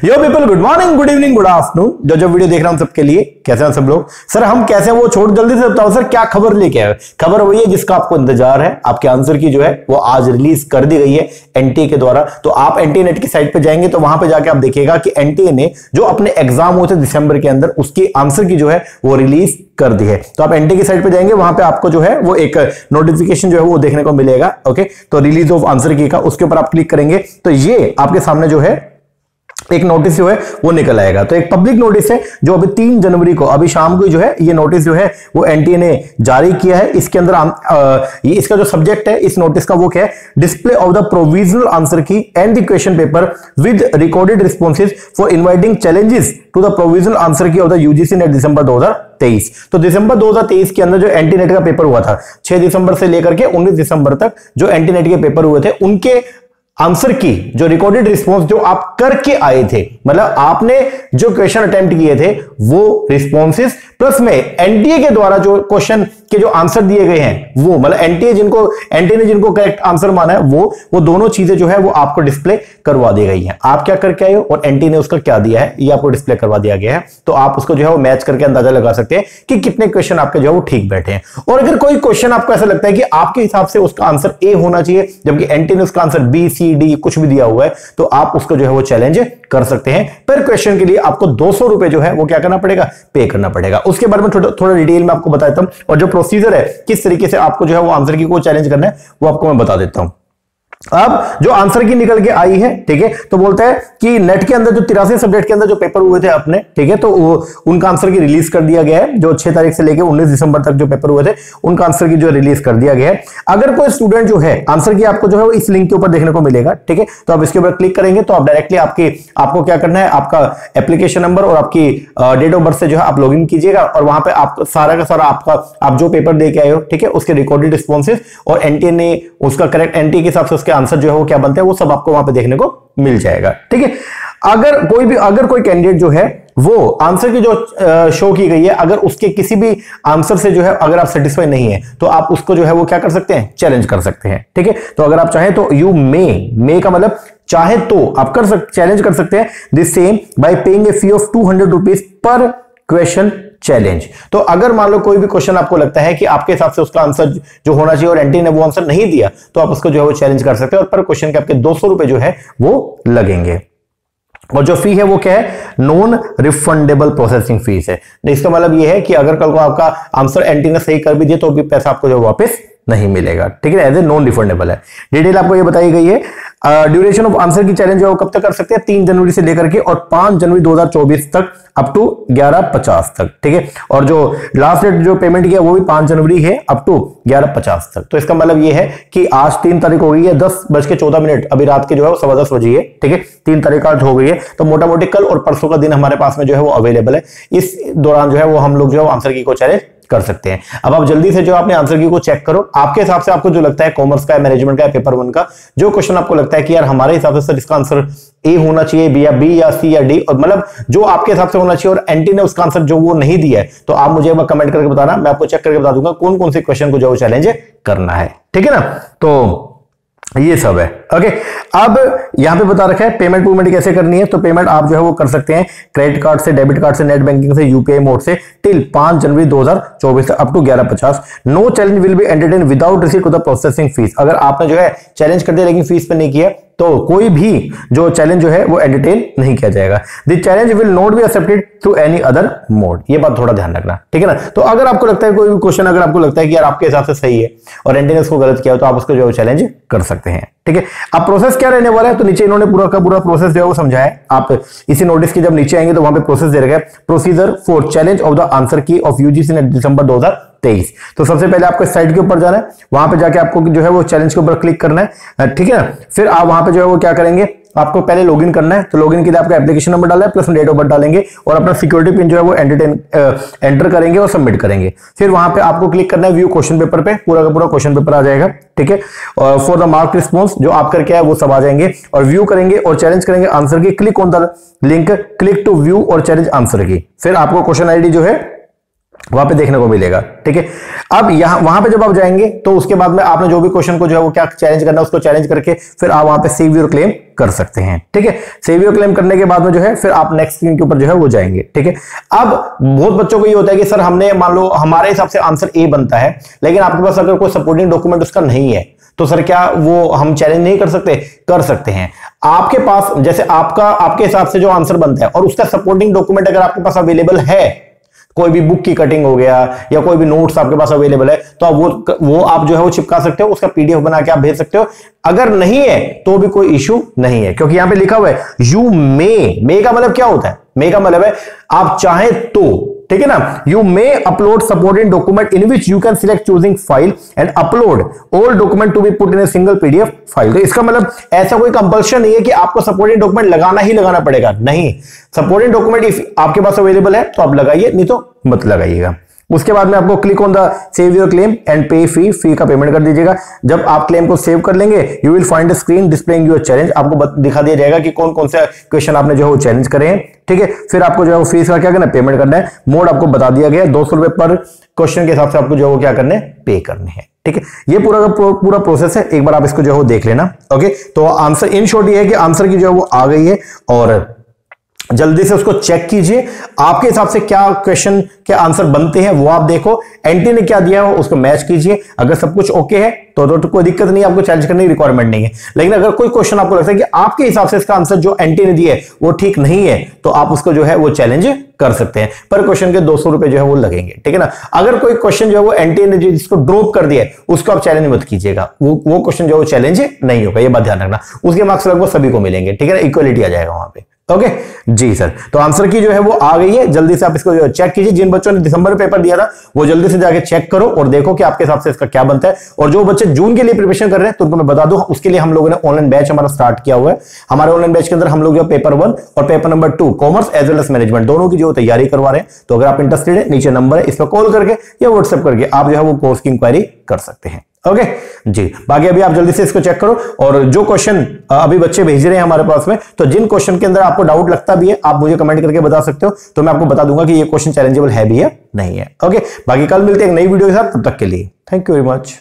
यो people, good morning, good evening, good afternoon. जो video देख रहा हूं सबके लिए, कैसे हैं सब लोग? सर हम कैसे हैं वो छोड़, जल्दी से बताओ सर, क्या खबर लेके आए? खबर वही है जिसका आपको इंतजार है। आपके आंसर की जो है वो आज रिलीज कर दी गई है एनटीए के द्वारा। तो आप एनटीए नेट की साइट पे जाएंगे तो वहां पे जाके आप देखिएगा कि एनटीए ने जो अपने एग्जाम हुए थे दिसंबर के अंदर, उसकी आंसर की जो है वो रिलीज कर दी है। तो आप एनटीए की साइट पे जाएंगे, वहां पे आपको जो है वो एक नोटिफिकेशन जो है वो देखने को मिलेगा। ओके, तो रिलीज ऑफ आंसर की का उसके ऊपर आप क्लिक करेंगे तो ये आपके सामने जो है एक नोटिस जो है वो निकल आएगा। तो एक पब्लिक नोटिस है जो अभी 3 जनवरी को, अभी शाम को जो है ये नोटिस जो है वो एनटीए ने जारी किया है। इसके अंदर ये इसका जो सब्जेक्ट है इस नोटिस का वो क्या है, display of the provisional answer key and the question paper with recorded responses for inviting challenges to the provisional answer key of the UGC NET December 2023। तो दिसंबर 2023 के अंदर जो एनटी नेट का पेपर हुआ था, 6 दिसंबर से लेकर के 19 दिसंबर तक जो एनटी नेट के पेपर हुए थे, उनके आंसर की जो रिकॉर्डेड रिस्पॉन्स जो आप करके आए थे, मतलब आपने जो क्वेश्चन अटेम्प्ट किए थे वो रिस्पॉन्सेस प्लस में एनटीए के द्वारा जो क्वेश्चन के जो आंसर दिए गए हैं वो, मतलब एनटीए ने जिनको करेक्ट आंसर माना है वो दोनों चीजें जो है वो आपको डिस्प्ले करवा दी गई हैं। आप क्या करके आए हो और एनटीए ने उसका क्या दिया है ये आपको डिस्प्ले करवा दिया गया है। तो आप उसको जो है वो मैच करके अंदाजा लगा सकते हैं कि कितने क्वेश्चन आपके जो है वो ठीक बैठे हैं। और अगर कोई क्वेश्चन आपको ऐसा लगता है कि आपके हिसाब से उसका आंसर ए होना चाहिए जबकि एनटीए ने उसका आंसर बी, सी, डी कुछ भी दिया हुआ है, तो आप उसको जो है वो चैलेंज कर सकते हैं। पर क्वेश्चन के लिए आपको 200 रुपए जो है वो क्या करना पड़ेगा, पे करना पड़ेगा। उसके बारे में थोड़ा डिटेल में आपको बता देता हूं, और जो प्रोसीजर है किस तरीके से आपको जो है वो आंसर की को चैलेंज करना है वो आपको मैं बता देता हूं। अब जो आंसर की निकल के आई है, ठीक है, तो बोलता है कि नेट के अंदर जो 83 सब्जेक्ट के अंदर जो पेपर हुए थे अपने, ठीक है, तो उनका आंसर की रिलीज कर दिया गया है। जो 6 तारीख से लेकर 19 दिसंबर तक जो पेपर हुए थे उनका आंसर की जो रिलीज कर दिया गया है। अगर कोई स्टूडेंट जो है आंसर की आपको जो है वो इस लिंक के ऊपर देखने को मिलेगा, ठीक है, तो आप इसके ऊपर क्लिक करेंगे तो आप डायरेक्टली आपको क्या करना है, आपका एप्लीकेशन नंबर और आपकी डेट ऑफ बर्थ से जो है आप लॉग इन कीजिएगा और वहां पे आपका सारा का सारा आप जो पेपर दे के आए हो, ठीक है, उसके रिकॉर्डेड रिस्पॉन्सेज और एनटीए ने उसका करेक्ट एनटीए के हिसाब से उसके आंसर जो है वो क्या बनते हैं वो सब आपको वहां पे देखने को मिल जाएगा। ठीक है, अगर कोई कैंडिडेट जो है वो आंसर की जो शो की गई है, अगर उसके किसी भी आंसर से जो है अगर आप सेटिस्फाई नहीं है तो आप उसको जो है वो क्या कर सकते हैं, चैलेंज कर सकते हैं। ठीक है, तो अगर आप चाहें तो यू मे का मतलब चाहे तो आप चैलेंज कर सकते हैं this same bye paying A fee of 200 rupees per question challenge. तो अगर मान लो कोई भी क्वेश्चन आपको लगता है कि आपके हिसाब से उसका आंसर जो होना चाहिए और एनटीए ने वो आंसर नहीं दिया, तो आप उसको जो है वो चैलेंज कर सकते हैं और पर क्वेश्चन के आपके 200 रुपए जो है वो लगेंगे। और जो फी है वो क्या है, नॉन रिफंडेबल प्रोसेसिंग फीस है। इसका मतलब ये है कि अगर कल को आपका आंसर एनटीए ने सही कर भी दिया तो भी पैसा आपको जो वापस नहीं मिलेगा। ठीक है, एज ए नॉन रिफंडेबल है। डिटेल आपको ये बताई गई है। ड्यूरेशन ऑफ आंसर की चैलेंज है वो कब तक कर सकते हैं, 3 जनवरी से लेकर के और 5 जनवरी 2024 तक अप टू 11:50 तक। ठीक है, और जो लास्ट डेट जो पेमेंट किया वो भी 5 जनवरी है अप टू 11:50 तक। तो इसका मतलब ये है कि आज 3 तारीख हो गई है, 10:14, अभी रात के जो है वो 10:15 बजे है। ठीक है, 3 तारीख आज हो गई है, तो मोटा मोटी कल और परसों का दिन हमारे पास में जो है वो अवेलेबल है। इस दौरान जो है वो हम लोग जो है आंसर की को चैलेंज कर सकते हैं। अब आप जल्दी से जो आपने आंसर की को चेक करो, आपके हिसाब से आपको जो लगता है कॉमर्स का, मैनेजमेंट का, पेपर 1 का जो क्वेश्चन आपको लगता है कि यार हमारे हिसाब से सर इसका आंसर ए होना चाहिए, बी या सी या डी, और मतलब जो आपके हिसाब से होना चाहिए और एनटीए ने उसका आंसर जो वो नहीं दिया है, तो आप मुझे कमेंट करके बताना, मैं आपको चेक करके बता दूंगा कौन कौन से क्वेश्चन को जो चैलेंज करना है। ठीक है ना, तो ये सब है। ओके, अब यहां पे बता रखा है पेमेंट कैसे करनी है। तो पेमेंट आप जो है वो कर सकते हैं क्रेडिट कार्ड से, डेबिट कार्ड से, नेट बैंकिंग से, यूपीआई मोड से टिल 5 जनवरी 2024 up to 11:50। No challenge will be entertain without receipt of the processing fees. अगर आपने जो है चैलेंज कर दिया लेकिन फीस पे नहीं किया तो कोई भी जो चैलेंज जो है वो एंटरटेन नहीं किया जाएगा। The challenge will not be accepted through any other mode. ये बात थोड़ा ध्यान रखना, ठीक है ना। तो अगर आपको लगता है कोई भी क्वेश्चन अगर आपको लगता है कि यार आपके हिसाब से सही है और एनटीए ने उसको गलत किया तो आप उसको जो है चैलेंज कर सकते हैं। ठीक है, अब प्रोसेस क्या रहने वाला है, तो नीचे इन्होंने पूरा का पूरा प्रोसेस जो है वो समझाया है। आप इसी नोटिस के जब नीचे आएंगे तो वहां पे प्रोसेस दे रखा है, procedure for challenge of the answer key of UGC NET December 2023। तो सबसे पहले आपको इस साइट के ऊपर जाना है, वहां पे जाके आपको जो है वो चैलेंज के ऊपर क्लिक करना है। ठीक है ना, फिर आप वहां पे जो है वो क्या करेंगे, आपको पहले लॉगिन करना है। तो लॉगिन के लिए आपका एप्लीकेशन नंबर डालना है प्लस डेट ऑफ बर्थ डालेंगे और अपना सिक्योरिटी पिन जो है वो एंटर करेंगे और सबमिट करेंगे। फिर वहां पे आपको क्लिक करना है व्यू क्वेश्चन पेपर पे, पूरा का पूरा क्वेश्चन पेपर आ जाएगा। ठीक है, और फॉर द मार्क रिस्पॉन्स जो आप करके आए वो सब आ जाएंगे और व्यू करेंगे और चैलेंज करेंगे आंसर की। Click on the link, click to view और चैलेंज आंसर की। फिर आपको क्वेश्चन आईडी जो है वहां पे देखने को मिलेगा। ठीक है, अब यहां वहां पे जब आप जाएंगे तो उसके बाद में आपने जो भी क्वेश्चन को जो है वो क्या चैलेंज करना है उसको चैलेंज करके फिर आप वहां पे सेव योर क्लेम कर सकते हैं। ठीक है, सेव योर क्लेम करने के बाद में जो है फिर आप नेक्स्ट स्क्रीन के ऊपर जो है वो जाएंगे। ठीक है, अब बहुत बच्चों को ये होता है कि सर हमने मान लो हमारे हिसाब से आंसर ए बनता है, लेकिन आपके पास अगर कोई सपोर्टिंग डॉक्यूमेंट उसका नहीं है तो सर क्या वो हम चैलेंज नहीं कर सकते? कर सकते हैं। आपके पास जैसे आपके हिसाब से जो आंसर बनता है और उसका सपोर्टिंग डॉक्यूमेंट अगर आपके पास अवेलेबल है, कोई भी बुक की कटिंग हो गया या कोई भी नोट्स आपके पास अवेलेबल है, तो आप वो आप जो है वो चिपका सकते हो, उसका पीडीएफ बना के आप भेज सकते हो। अगर नहीं है तो भी कोई इश्यू नहीं है, क्योंकि यहां पे लिखा हुआ है यू मे का मतलब क्या होता है? मे का मतलब है आप चाहें तो, ठीक है ना, you may upload supporting document in which you can select choosing file and upload all document to be put in a single PDF file. तो इसका मतलब ऐसा कोई कंपल्शन नहीं है कि आपको सपोर्टिंग डॉक्यूमेंट लगाना ही लगाना पड़ेगा, नहीं। सपोर्टिंग डॉक्यूमेंट इफ आपके पास अवेलेबल है तो आप लगाइए, नहीं तो मत लगाइएगा। उसके बाद में आपको click on the save your claim and पे फी का पेमेंट कर दीजिएगा। जब आप क्लेम को सेव कर लेंगे you will find a screen displaying your challenge, आपको दिखा दिया जाएगा कि कौन कौन से क्वेश्चन आपने जो है वो चैलेंज करे हैं। ठीक है, फिर आपको जो है वो फीस का क्या करना है? पेमेंट करना है। मोड आपको बता दिया गया है, 200 रुपए पर क्वेश्चन के हिसाब से आपको जो है वो क्या करने हैं? पे करने हैं। ठीक है, ये पूरा प्रोसेस है, एक बार आप इसको जो है वो देख लेना। ओके, तो आंसर इन शॉर्ट ये है कि आंसर की जो है वो आ गई है और जल्दी से उसको चेक कीजिए। आपके हिसाब से क्या क्वेश्चन के आंसर बनते हैं वो आप देखो, एंटी ने क्या दिया है उसको मैच कीजिए। अगर सब कुछ ओके है तो कोई दिक्कत नहीं, आपको चैलेंज करने की रिक्वायरमेंट नहीं है। लेकिन अगर कोई क्वेश्चन आपको लगता है कि आपके हिसाब से इसका आंसर जो एंटी ने दिया है वो ठीक नहीं है, तो आप उसको जो है वो चैलेंज कर सकते हैं। पर क्वेश्चन के 200 रुपए जो है वो लगेंगे। ठीक है ना, अगर कोई क्वेश्चन जो है वो एंटी ने जिसको ड्रॉप कर दिया है उसको आप चैलेंज मत कीजिएगा, वो क्वेश्चन जो है वो चैलेंज नहीं होगा, ये बात ध्यान रखना। उसके मार्क्स लगभग सभी को मिलेंगे। ठीक है ना, इक्वलिटी आ जाएगा वहां पे। ओके जी सर, तो आंसर की जो है वो आ गई है, जल्दी से आप इसको जो चेक कीजिए। जिन बच्चों ने दिसंबर पेपर दिया था वो जल्दी से जाके चेक करो और देखो कि आपके हिसाब से इसका क्या बनता है। और जो बच्चे जून के लिए प्रिपरेशन कर रहे हैं तो उनको मैं बता दूं, उसके लिए हम लोगों ने ऑनलाइन बैच हमारा स्टार्ट किया हुआ है। हमारे ऑनलाइन बैच के अंदर हम लोग जो पेपर 1 और paper number 2 commerce as well as management दोनों की जो तैयारी करवा रहे हैं। तो अगर आप इंटरेस्टेड है, नीचे नंबर है, इस पर कॉल करके या व्हाट्सएप करके आप जो है वो कोर्स की इंक्वायरी कर सकते हैं। ओके जी, बाकी अभी आप जल्दी से इसको चेक करो। और जो क्वेश्चन अभी बच्चे भेज रहे हैं हमारे पास में, तो जिन क्वेश्चन के अंदर आपको डाउट लगता भी है आप मुझे कमेंट करके बता सकते हो, तो मैं आपको बता दूंगा कि ये क्वेश्चन चैलेंजेबल है भी या नहीं है। ओके, बाकी कल मिलते हैं एक नई वीडियो के साथ, तब तक के लिए थैंक यू वेरी मच।